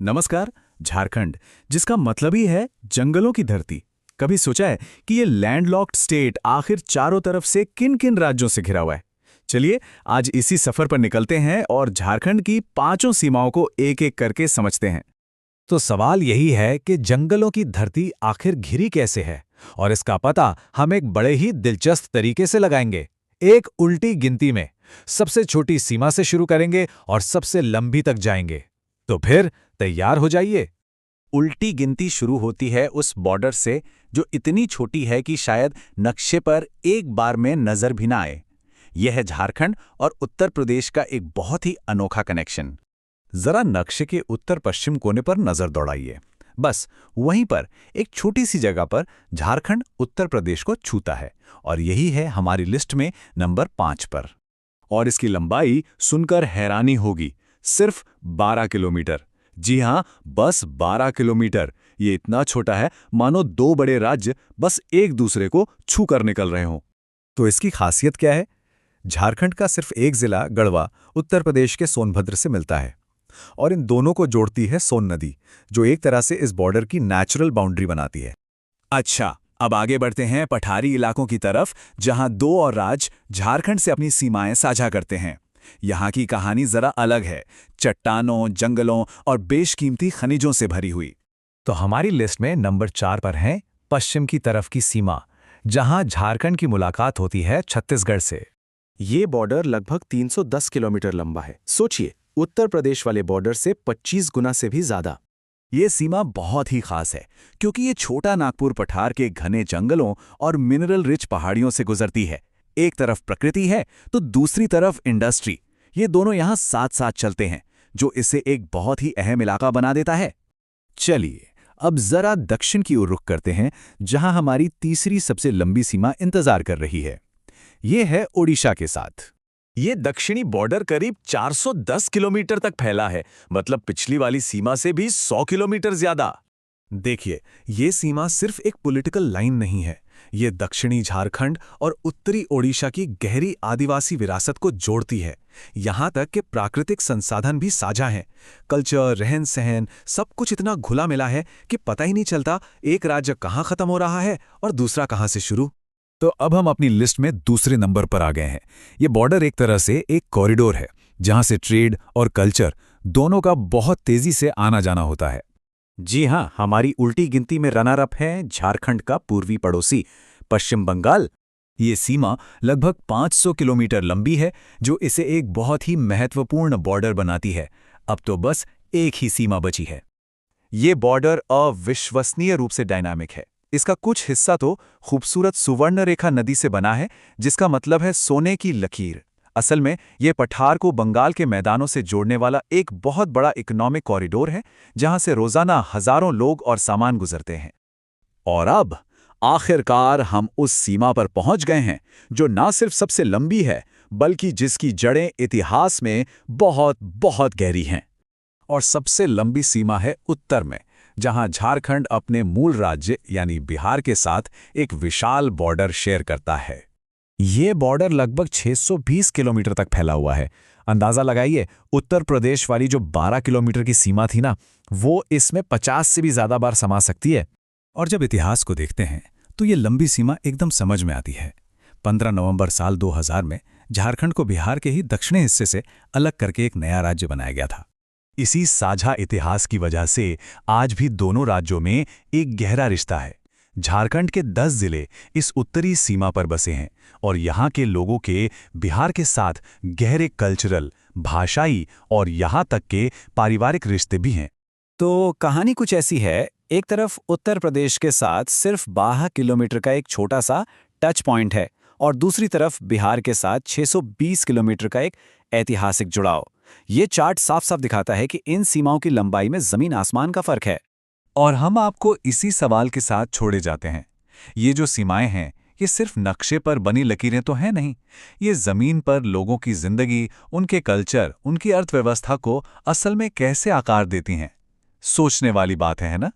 नमस्कार। झारखंड, जिसका मतलब ही है जंगलों की धरती। कभी सोचा है कि ये लैंडलॉक्ड स्टेट आखिर चारों तरफ से किन किन राज्यों से घिरा हुआ है? चलिए आज इसी सफर पर निकलते हैं और झारखंड की पांचों सीमाओं को एक एक करके समझते हैं। तो सवाल यही है कि जंगलों की धरती आखिर घिरी कैसे है, और इसका पता हम एक बड़े ही दिलचस्प तरीके से लगाएंगे। एक उल्टी गिनती में सबसे छोटी सीमा से शुरू करेंगे और सबसे लंबी तक जाएंगे। तो फिर तैयार हो जाइए। उल्टी गिनती शुरू होती है उस बॉर्डर से जो इतनी छोटी है कि शायद नक्शे पर एक बार में नजर भी ना आए। यह है झारखंड और उत्तर प्रदेश का एक बहुत ही अनोखा कनेक्शन। जरा नक्शे के उत्तर पश्चिम कोने पर नजर दौड़ाइए। बस वहीं पर एक छोटी सी जगह पर झारखंड उत्तर प्रदेश को छूता है और यही है हमारी लिस्ट में नंबर 5 पर। और इसकी लंबाई सुनकर हैरानी होगी, सिर्फ 12 किलोमीटर। जी हां, बस 12 किलोमीटर। ये इतना छोटा है मानो दो बड़े राज्य बस एक दूसरे को छू कर निकल रहे हों। तो इसकी खासियत क्या है? झारखंड का सिर्फ एक जिला गढ़वा उत्तर प्रदेश के सोनभद्र से मिलता है, और इन दोनों को जोड़ती है सोन नदी, जो एक तरह से इस बॉर्डर की नेचुरल बाउंड्री बनाती है। अच्छा, अब आगे बढ़ते हैं पठारी इलाकों की तरफ, जहां दो और राज्य झारखंड से अपनी सीमाएं साझा करते हैं। यहाँ की कहानी जरा अलग है, चट्टानों, जंगलों और बेशकीमती खनिजों से भरी हुई। तो हमारी लिस्ट में नंबर 4 पर है पश्चिम की तरफ की सीमा, जहां झारखंड की मुलाकात होती है छत्तीसगढ़ से। ये बॉर्डर लगभग 310 किलोमीटर लंबा है। सोचिए, उत्तर प्रदेश वाले बॉर्डर से 25 गुना से भी ज्यादा। ये सीमा बहुत ही खास है क्योंकि ये छोटा नागपुर पठार के घने जंगलों और मिनरल रिच पहाड़ियों से गुजरती है। एक तरफ प्रकृति है तो दूसरी तरफ इंडस्ट्री। ये दोनों यहाँ साथ साथ चलते हैं, जो इसे एक बहुत ही अहम इलाका बना देता है। चलिए अब जरा दक्षिण की ओर रुख करते हैं, जहां हमारी तीसरी सबसे लंबी सीमा इंतजार कर रही है। ये है ओडिशा के साथ। ये दक्षिणी बॉर्डर करीब 410 किलोमीटर तक फैला है, मतलब पिछली वाली सीमा से भी 100 किलोमीटर ज्यादा। देखिए, ये सीमा सिर्फ एक पॉलिटिकल लाइन नहीं है, ये दक्षिणी झारखंड और उत्तरी ओडिशा की गहरी आदिवासी विरासत को जोड़ती है। यहाँ तक कि प्राकृतिक संसाधन भी साझा हैं। कल्चर, रहन सहन, सब कुछ इतना घुला मिला है कि पता ही नहीं चलता एक राज्य कहाँ खत्म हो रहा है और दूसरा कहाँ से शुरू। तो अब हम अपनी लिस्ट में दूसरे नंबर पर आ गए हैं। ये बॉर्डर एक तरह से एक कॉरिडोर है, जहां से ट्रेड और कल्चर दोनों का बहुत तेजी से आना जाना होता है। जी हाँ, हमारी उल्टी गिनती में रनर अप है झारखंड का पूर्वी पड़ोसी पश्चिम बंगाल। ये सीमा लगभग 500 किलोमीटर लंबी है, जो इसे एक बहुत ही महत्वपूर्ण बॉर्डर बनाती है। अब तो बस एक ही सीमा बची है। ये बॉर्डर अविश्वसनीय रूप से डायनामिक है। इसका कुछ हिस्सा तो खूबसूरत सुवर्ण रेखा नदी से बना है, जिसका मतलब है सोने की लकीर। असल में ये पठार को बंगाल के मैदानों से जोड़ने वाला एक बहुत बड़ा इकोनॉमिक कॉरिडोर है, जहां से रोजाना हजारों लोग और सामान गुजरते हैं। और अब आखिरकार हम उस सीमा पर पहुंच गए हैं, जो ना सिर्फ सबसे लंबी है, बल्कि जिसकी जड़ें इतिहास में बहुत बहुत गहरी हैं। और सबसे लंबी सीमा है उत्तर में, जहां झारखंड अपने मूल राज्य यानी बिहार के साथ एक विशाल बॉर्डर शेयर करता है। ये बॉर्डर लगभग 620 किलोमीटर तक फैला हुआ है। अंदाजा लगाइए, उत्तर प्रदेश वाली जो 12 किलोमीटर की सीमा थी ना, वो इसमें 50 से भी ज्यादा बार समा सकती है। और जब इतिहास को देखते हैं तो ये लंबी सीमा एकदम समझ में आती है। 15 नवंबर साल 2000 में झारखंड को बिहार के ही दक्षिणी हिस्से से अलग करके एक नया राज्य बनाया गया था। इसी साझा इतिहास की वजह से आज भी दोनों राज्यों में एक गहरा रिश्ता है। झारखंड के 10 जिले इस उत्तरी सीमा पर बसे हैं और यहाँ के लोगों के बिहार के साथ गहरे कल्चरल, भाषाई और यहाँ तक के पारिवारिक रिश्ते भी हैं। तो कहानी कुछ ऐसी है, एक तरफ उत्तर प्रदेश के साथ सिर्फ 12 किलोमीटर का एक छोटा सा टच पॉइंट है और दूसरी तरफ बिहार के साथ 620 किलोमीटर का एक ऐतिहासिक जुड़ाव। ये चार्ट साफ साफ दिखाता है कि इन सीमाओं की लंबाई में जमीन आसमान का फर्क है। और हम आपको इसी सवाल के साथ छोड़े जाते हैं। ये जो सीमाएं हैं, ये सिर्फ नक्शे पर बनी लकीरें तो हैं नहीं। ये जमीन पर लोगों की जिंदगी, उनके कल्चर, उनकी अर्थव्यवस्था को असल में कैसे आकार देती हैं। सोचने वाली बात है ना?